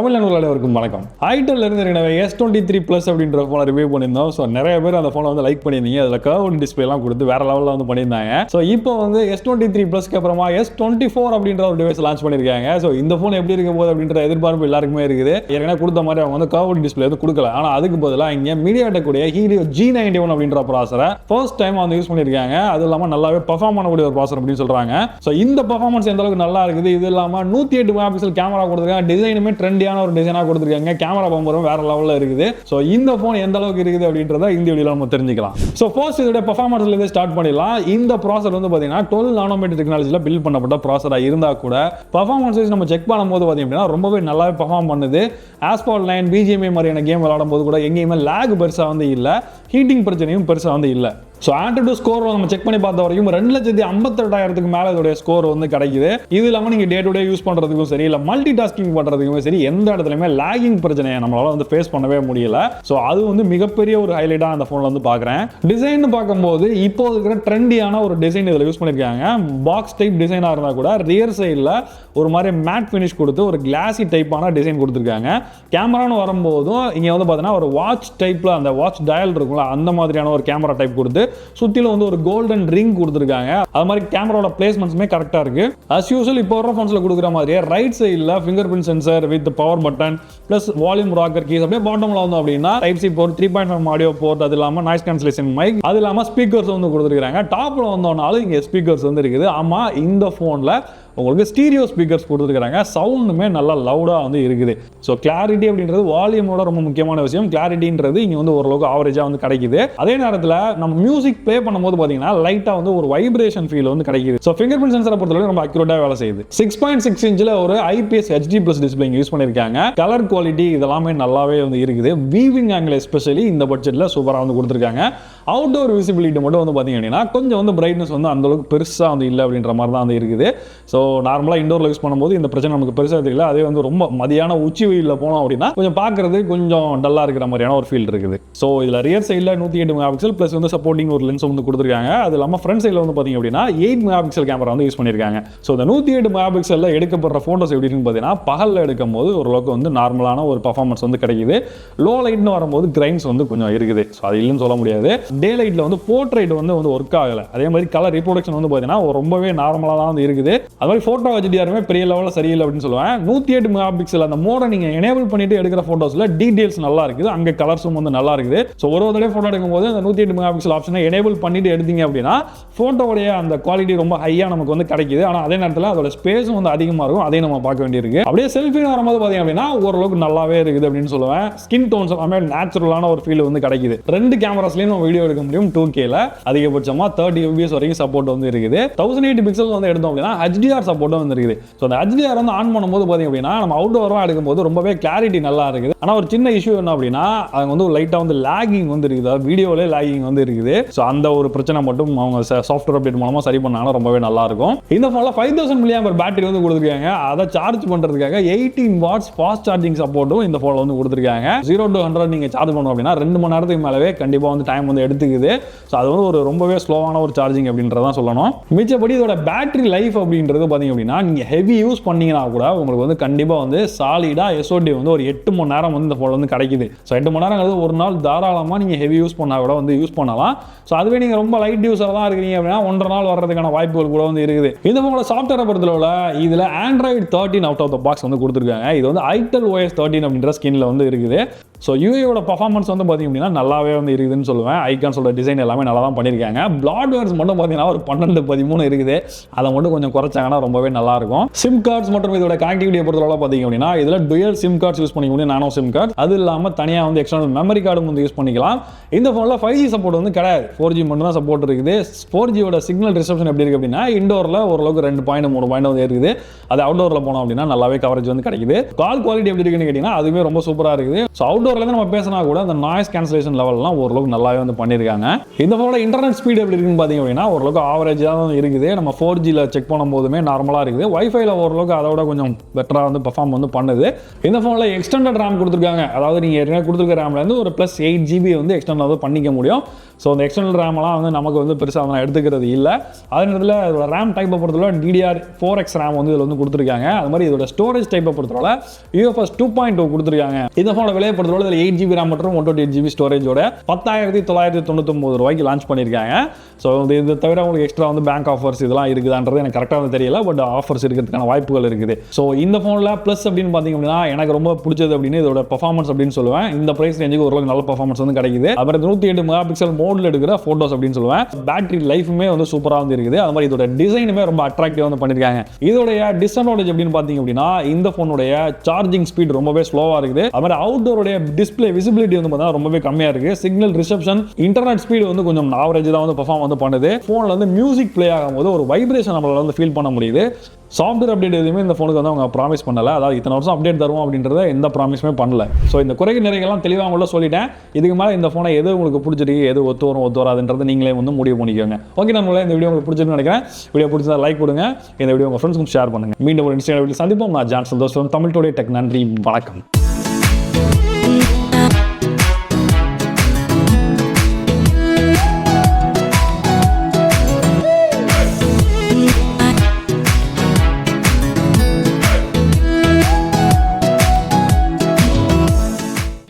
தமிழ் நண்பர்களுக்கும் வணக்கம். ஐடெல் இருந்து S23 Plus அப்படின்ற ஃபோனை ரிவ்யூ பண்ணியிருந்தோம். ஸோ நிறைய பேர் அந்த ஃபோனை வந்து லைக் பண்ணியிருந்தீங்க. அதில் கர்வ் டிஸ்பிளேலாம் கொடுத்து வேற லெவலில் வந்து பண்ணியிருந்தாங்க. ஸோ இப்போ வந்து S23 Plusக்கு அப்புறமா S24 அப்படின்ற ஒரு டிவைஸ் லான்ச் பண்ணியிருக்காங்க. ஸோ இந்த ஃபோன் எப்படி இருக்க போகுது அப்படின்ற எதிர்பார்ப்பு எல்லாருக்குமே இருக்குது. ஏற்கனவே கொடுத்த மாதிரி அவங்க வந்து கர்வ் டிஸ்பிளே வந்து கொடுக்கல. ஆனால் அதுக்கு பதிலாக இங்கே மீடியாடெக்குடைய Helio G91 அப்படின்ற ப்ராசரை ஃபர்ஸ்ட் டைம் வந்து யூஸ் பண்ணியிருக்காங்க. அது இல்லாமல் நல்லாவே பர்ஃபார்ம் பண்ணக்கூடிய ஒரு ப்ராசர் அப்படின்னு சொல்றாங்க. ஸோ இந்த பர்ஃபார்மன்ஸ் எந்த அளவுக்கு நல்லா இருக்குது. இது இல்லாமல் 108 மெகாபிக்சல் கேமரா கொடுத்துருக்காங்க. டிசைனுமே ட்ரெண்டியான ஒரு டிசைனாக கொடுத்துருக்காங்க. கேமரா பம்பரும் வேற லெவலில் இருக்குது. ஸோ இந்த ஃபோன் எந்த அளவுக்கு இருக்குது அப்படின்றத இந்த வீடியோவில் நம்ம தெரிஞ்சுக்கலாம். ஸோ ஃபர்ஸ்ட் இதோட பர்ஃபார்மன்ஸ்ல இருந்து ஸ்டார்ட் பண்ணிடலாம். இந்த ப்ராசர் வந்து பார்த்தீங்கன்னா 12 நானோமீட்டர் டெக்னாலஜியில் பில்ட் பண்ணப்பட்ட ப்ராசராக இருந்தால் கூட பர்ஃபார்மன்ஸ் நம்ம செக் பண்ணும்போது பார்த்தீங்கன்னா ரொம்பவே நல்லாவே பர்ஃபார்ம் பண்ணுது. ஆஸ்பால்ட் லைன் BGMI மாதிரியான கேம் விளையாடும் போது கூட எங்கேயுமே லேக் பெருசாக வந்து இல்லை, ஹீட்டிங் பிரச்சனையும் பெருசாக வந்து இல்லை. ஸோ ஆண்ட்ராய்டு ஸ்கோர் நம்ம செக் பண்ணி பார்த்த வரைக்கும் 2,58,000 மேலே இதோடைய ஸ்கோர் வந்து கிடைக்குது. இது இல்லாமல் நீங்கள் டே டு டே யூஸ் பண்ணுறதுக்கும் சரி, இல்லை மல்டி டாஸ்கிங் பண்ணுறதுக்குமே சரி, எந்த இடத்துலையுமே லேகிங் பிரச்சனையை நம்மளால வந்து ஃபேஸ் பண்ணவே முடியல. ஸோ அது வந்து மிகப்பெரிய ஒரு ஹைலைட்டாக அந்த ஃபோனில் வந்து பார்க்குறேன். டிசைன் பார்க்கும்போது இப்போ இருக்கிற ட்ரெண்டியான ஒரு டிசைன் இதில் யூஸ் பண்ணியிருக்காங்க. பாக்ஸ் டைப் டிசைனாக இருந்தால் கூட ரியர் சைடில் ஒரு மாதிரி மேட் ஃபினிஷ் கொடுத்து ஒரு கிளாசி டைப்பான டிசைன் கொடுத்துருக்காங்க. கேமரான்னு வரும்போதும் இங்கே வந்து பார்த்தீங்கன்னா ஒரு வாட்ச் டைப்பில் அந்த வாட்ச் டயல் இருக்கும்ல, அந்த மாதிரியான ஒரு கேமரா டைப் கொடுத்து சுத்தில வந்து ஒரு கோல்டன் ரிங் கொடுத்துருக்காங்க. அது மாதிரி கேமராவோட பிளேஸ்மெண்ட்ஸுமே கரெக்டாக இருக்கு. அஸ் யூசுவல் இப்போ வர ஃபோன்ஸில் கொடுக்குற மாதிரியே ரைட் சைடில் finger print sensor with power button plus volume rocker keys. அப்படியே பாட்டமில் வந்து அப்படின்னா Type-C போர்ட், 3.5 ஆடியோ போர்ட், அது இல்லாமல் நாய்ஸ் கேன்சலேஷன் மைக், அது இல்லாமல் ஸ்பீக்கர்ஸ் வந்து கொடுத்துருக்காங்க. டாப்பில் வந்தோம்னாலும் இங்கே ஸ்பீக்கர்ஸ் வந்து இருக்குது. ஆமாம், இந்த ஃபோனில் உங்களுக்கு ஸ்டீரியோ ஸ்பீக்கர்ஸ் கொடுத்துருக்காங்க. சவுண்டுமே நல்லா லவுடாக வந்து இருக்குது. ஸோ கிளாரிட்டி அப்படின்றது வால்யூமோட ரொம்ப முக்கியமான விஷயம். கிளாரிட்டின்றது இங்கே வந்து ஓரளவுக்கு ஆவரேஜாக வந்து கிடைக்குது. அதே நேரத்தில் நம்ம மியூசிக் ப்ளே பண்ணும்போது பார்த்தீங்கன்னா லைட்டாக வந்து ஒரு வைப்ரேஷன் ஃபீல் வந்து கிடைக்குது. ஸோ ஃபிங்கர் பிரிண்ட் சென்சரை பொறுத்தவரை ரொம்ப அக்யூரேட்டாக வேலை செய்யுது. 6.6 இன்ச்சில் ஒரு IPS HD+ டிஸ்பிளே யூஸ் பண்ணியிருக்காங்க. கலர் குவாலிட்டி இதெல்லாமே நல்லாவே வந்து இருக்குது. வீவிங் ஆங்கிள் எஸ்பெஷலி இந்த பட்ஜெட்டில் சூப்பராக வந்து கொடுத்துருக்காங்க. அவுட்டோர் விசிபிலிட்டி மட்டும் வந்து பார்த்தீங்க அப்படின்னா கொஞ்சம் வந்து பிரைட்னஸ் வந்து அந்த அளவுக்கு பெருசாக வந்து இல்லை அப்படின்ற மாதிரி தான் வந்து இருக்குது. ஸோ நார்மலாக இண்டோரில் யூஸ் பண்ணும்போது இந்த பிரச்சனை நமக்கு பெருசாக தெரியல. அதே வந்து ரொம்ப மதியான உச்சி வெயிலில் போனோம் அப்படின்னா கொஞ்சம் பார்க்கறது கொஞ்சம் டல்லாக இருக்கிற மாதிரியான ஒரு ஃபீல் இருக்குது. ஸோ இதில் ரியர் சைடில் 108 மெகாபிக்சல் ப்ளஸ் வந்து சப்போர்ட்டிங் ஒரு லென்ஸ் வந்து கொடுத்துருக்காங்க. அது இல்லாமல் ஃப்ரண்ட் சைடில் வந்து பார்த்தீங்க அப்படின்னா 8 மெகாபிக்சல் கேமரா வந்து யூஸ் பண்ணியிருக்காங்க. ஸோ இந்த 108 மெகாபிக்சலில் எடுக்கப்படுற ஃபோட்டோஸ் எப்படின்னு பார்த்தீங்கன்னா பகலில் எடுக்கும் போது ஓரளவுக்கு வந்து நார்மலான ஒரு பர்ஃபார்மன்ஸ் வந்து கிடைக்குது. லோ லைட்னு வரும்போது கிரைன்ஸ் வந்து கொஞ்சம் இருக்குது. ஸோ அது இல்லைன்னு சொல்ல முடியாது. டே லைட்டில் வந்து போர்ட்ரைட் வந்து ஒர்க் ஆகலை. அதே மாதிரி கலர் ரீப்ரொடக்ஷன் வந்து பார்த்தீங்கன்னா ரொம்பவே நார்மலாக தான் வந்து இருக்குது. அது மாதிரி ஃபோட்டோ HDR பெரிய லெவலில் சரியில்லை அப்படின்னு சொல்லுவேன். 108 மெகாபிக்சல் அந்த மோடை நீங்கள் எனேபிள் பண்ணிட்டு எடுக்கிற ஃபோட்டோஸில் டீடைல்ஸ் நல்லா இருக்குது. அங்கே கலர்ஸும் வந்து நல்லா இருக்குது. ஸோ ஒரு தடவை ஃபோட்டோ எடுக்கும்போது அந்த 108 மெகாபிக்சல் ஆப்ஷனை எனேபிள் பண்ணிட்டு எடுத்தீங்க அப்படின்னா ஃபோட்டோடைய அந்த குவாலிட்டி ரொம்ப ஹையாக நமக்கு வந்து கிடைக்குது. ஆனால் அதே நேரத்தில் அதோட ஸ்பேஸும் வந்து அதிகமாக இருக்கும். அதையும் நம்ம பார்க்க வேண்டியிருக்கு. அப்படியே செல்ஃபின்னு வரும்போது பார்த்தீங்க அப்படின்னா ஓரளவுக்கு நல்லாவே இருக்குது அப்படின்னு சொல்லுவேன். ஸ்கின் டோன்ஸ் எல்லாமே நேச்சுரலான ஒரு ஃபீல் வந்து கிடைக்குது. 2 கேமராஸ்லையும் நம்ம வீடியோ எடுக்க முடியும். 2Kல அதிகபட்சமாக 30 fps வரைக்கும் சப்போர்ட் வந்து இருக்குது. 1080 பிக்சல் வந்து எடுத்தோம் அப்படின்னா HDR சப்போர்ட்டும் வந்து இருக்குது. ஸோ அந்த HDR வந்து ஆன் பண்ணும்போது பார்த்தீங்க அப்படின்னா நம்ம அவுட்டோராக எடுக்கும்போது ரொம்பவே கிளாரிட்டி நல்லா இருக்குது. ஆனால் ஒரு சின்ன இஷ்யூ என்ன அப்படின்னா அது வந்து லைட்டாக வந்து லேகிங் வந்து இருக்குது. வீடியோவிலே லேகிங் வந்து இருக்குது. ஸோ அந்த ஒரு பிரச்சனை மட்டும் அவங்க சாஃப்ட்வேர் அப்டேட் மூலமாக சரி பண்ணாங்கன்னா ரொம்பவே நல்லா இருக்கும். இந்த ஃபோனில் 5000 mAh பேட்டரி வந்து கொடுத்துருக்காங்க. அதை சார்ஜ் பண்ணுறதுக்காக 18 வாட்ஸ் ஃபாஸ்ட் சார்ஜிங் சப்போர்ட்டும் இந்த ஃபோனில் வந்து கொடுத்துருக்காங்க. 0 to 100 நீங்கள் சார்ஜ் பண்ணோம் அப்படின்னா 2 மணி நேரத்துக்கு மேலவே கண்டிப்பாக வந்து டைம் வந்து எடுத்துக்குது. ஸோ அது வந்து ஒரு ரொம்பவே ஸ்லோவான ஒரு சார்ஜிங் அப்படின்றதான் சொல்லணும். மிச்சப்படி இதோட பேட்டரி லைஃப் அப்படின்றது பார்த்தீங்க அப்படின்னா நீங்கள் ஹெவி யூஸ் பண்ணீங்கன்னா கூட உங்களுக்கு வந்து கண்டிப்பாக வந்து சாலிடாக SOD வந்து ஒரு 8 மணி நேரம் வந்து இந்த ஃபோன் வந்து கிடைக்குது. ஸோ 8 மணி நேரங்கிறது ஒரு நாள் தாராளமாக நீங்கள் ஹெவி யூஸ் பண்ணால் கூட வந்து யூஸ் பண்ணலாம். ஸோ அதுவே நீங்கள் ரொம்ப லைட் யூஸராக தான் இருக்கிறீங்க அப்படின்னா 1.5 நாள் வர்றதுக்கான வாய்ப்புகள் கூட வந்து இருக்குது. இந்த ஃபோனோட சாஃப்ட்வேரை பொறுத்தவரை இதில் Android 13 out of the box வந்து கொடுத்துருக்காங்க. இது வந்து Itel OS 13 அப்படின்ற ஸ்கின்ல வந்து இருக்குது. ஸோ யூஏயோட பர்ஃபார்மன்ஸ் வந்து பார்த்தீங்க அப்படின்னா நல்லாவே வந்து இருக்குதுன்னு சொல்லுவேன். ஐகான்ஸோட டிசைன் எல்லாமே நல்லா தான் பண்ணியிருக்காங்க. பிளாட்வேர்ஸ் மட்டும் பார்த்தீங்கன்னா ஒரு 12-13 இருக்குது. அதை மட்டும் கொஞ்சம் குறைச்சாங்கன்னா ரொம்பவே நல்லா இருக்கும். சிம் கார்ட்ஸ் மற்றும் இதோட கனெக்டிவிட்டியை பொறுத்தவரை பார்த்தீங்க அப்படின்னா இதில் டுயல் சிம் கார்ட்ஸ் யூஸ் பண்ணிக்க முடியும், நானோ சிம் கார்டு. அது இல்லாமல் தனியாக வந்து எக்ஸ்டர்னல் மெமரி கார்டும் வந்து யூஸ் பண்ணிக்கலாம். இந்த ஃபோனில் 5G சப்போர்ட் வந்து கிடையாது. 4G மட்டும் தான் சப்போர்ட் இருக்குது. 4Gயோட சிக்னல் ரிசப்ஷன் எப்படி இருக்குது அப்படின்னா இண்டோரில் ஓரளவுக்கு 2.3 வந்து இருக்குது. அது அவுட்டோரில் போனோம் அப்படின்னா நல்லாவே கவரேஜ் வந்து கிடைக்குது. கால் குவாலிட்டி எப்படி இருக்குன்னு கேட்டிங்கன்னா அதுவே ரொம்ப சூப்பராக இருக்குது. ஸோ அவுட்டோர் அவுட்டோர்லேருந்து நம்ம பேசினா கூட அந்த நாய்ஸ் கேன்சலேஷன் லெவல்லாம் ஓரளவுக்கு நல்லாவே வந்து பண்ணியிருக்காங்க. இந்த ஃபோனோட இன்டர்நெட் ஸ்பீடு எப்படி இருக்குன்னு பார்த்தீங்க அப்படின்னா ஓரளவுக்கு ஆவரேஜாக தான் இருக்குது. நம்ம 4Gயில் செக் பண்ணும்போதுமே நார்மலாக இருக்குது. வைஃபைல ஓரளவுக்கு அதோட கொஞ்சம் பெட்டராக வந்து பெர்ஃபார்ம் வந்து பண்ணுது. இந்த ஃபோனில் எக்ஸ்டெண்டட் ரேம் கொடுத்துருக்காங்க. அதாவது நீங்கள் ஏற்கனவே கொடுத்துருக்க ரேம்லேருந்து ஒரு ப்ளஸ் 8GB வந்து எக்ஸ்டெண்ட் வந்து பண்ணிக்க முடியும். ஸோ அந்த எக்ஸ்டர்னல் ரேம்லாம் வந்து நமக்கு வந்து பெருசாக வந்து எடுத்துக்கிறது இல்லை. அதே நேரத்தில் இதோட ரேம் டைப்பை பொறுத்தவரை DDR4X ரேம் வந்து இதில் வந்து கொடுத்துருக்காங்க. அது மாதிரி இதோட ஸ்டோரேஜ் டைப்பை பொறுத்தவரை UFS 2.2 கொடுத்துருக்காங்க. இந்த ஃபோனோட விலையை பொறுத்தவரை இதில் 8GB ரேம் மற்றும் 128GB ஸ்டோரேஜோட 10,999 ரூபாய்க்கு லான்ச் பண்ணியிருக்காங்க. ஸோ இது தவிர உங்களுக்கு எக்ஸ்ட்ரா வந்து பேங்க் ஆஃபர்ஸ் இதெல்லாம் இருக்குதான்றது எனக்கு கரெக்டாக வந்து தெரியல. பட் ஆஃபர்ஸ் இருக்கிறதுக்கான வாய்ப்புகள் இருக்குது. ஸோ இந்த ஃபோனில் ப்ளஸ் அப்படின்னு பார்த்தீங்க அப்படின்னா எனக்கு ரொம்ப பிடிச்சது அப்படின்னு இதோட பர்ஃபார்மன்ஸ் அப்படின்னு சொல்லுவேன். இந்த பிரைஸ் ரேஞ்சுக்கு ஓரளவுக்கு நல்ல பர்ஃபார்மன்ஸ் வந்து கிடைக்குது. அப்புறம் 108 மெகா பிக்சல் மோட்ல எடுக்கிற போட்டோஸ் அப்படின்னு சொல்லுவேன். பேட்டரி லைஃபுமே வந்து சூப்பராக வந்து இருக்குது. அது மாதிரி இதோட டிசைனுமே ரொம்ப அட்ராக்டிவ் வந்து பண்ணிருக்காங்க. இதோடைய டிஸ்அட்வான்டேஜ் அப்படின்னு பார்த்தீங்க அப்படின்னா இந்த ஃபோனுடைய சார்ஜிங் ஸ்பீட் ரொம்பவே ஸ்லோவாக இருக்குது. அது மாதிரி அவுட்டோருடைய டிஸ்பிளே விசிபிலிட்டி வந்து பார்த்தா ரொம்பவே கம்மியாக இருக்கு. சிக்னல் ரிசப்ஷன் இன்டர்நெட் ஸ்பீடு வந்து கொஞ்சம் ஆவரேஜ் தான் வந்து பெர்ஃபார்ம் வந்து பண்ணுது. ஃபோனில் வந்து மியூசிக் பிளே ஆகும்போது ஒரு வைப்ரேஷன் நம்மளால வந்து ஃபீல் பண்ண முடியுது. சாஃப்ட்வேர் அப்டேட் எதுவுமே இந்த ஃபோனுக்கு வந்து அவங்க ப்ராமிஸ் பண்ணல. அதாவது இத்தனை வருஷம் அப்டேட் தருவோம் அப்படின்றத எந்த ப்ராமிஸுமே பண்ணல. ஸோ இந்த குறைகள் நிறையெல்லாம் தெளிவாக உங்கள சொல்லிட்டேன். இதுக்கு மேலே இந்த ஃபோனை எது உங்களுக்கு பிடிச்சிருக்கு, எது ஒத்து வராதுன்றது நீங்களே வந்து முடிவு பண்ணிக்கோங்க. ஓகே, நம்மளே இந்த வீடியோ உங்களுக்கு பிடிச்சிருக்குன்னு நினைக்கிறேன். வீடியோ பிடிச்சா லைக் கொடுங்க. இந்த வீடியோ உங்கள் ஃப்ரெண்ட்ஸ்க்கு ஷேர் பண்ணுங்க. மீண்டும் ஒரு இன்ஸ்டாகிராம் வீடியோ சந்திப்போம். நான் ஜான்சன் தோஷ் தமிழ் டுடே டெக். நன்றி, வணக்கம்.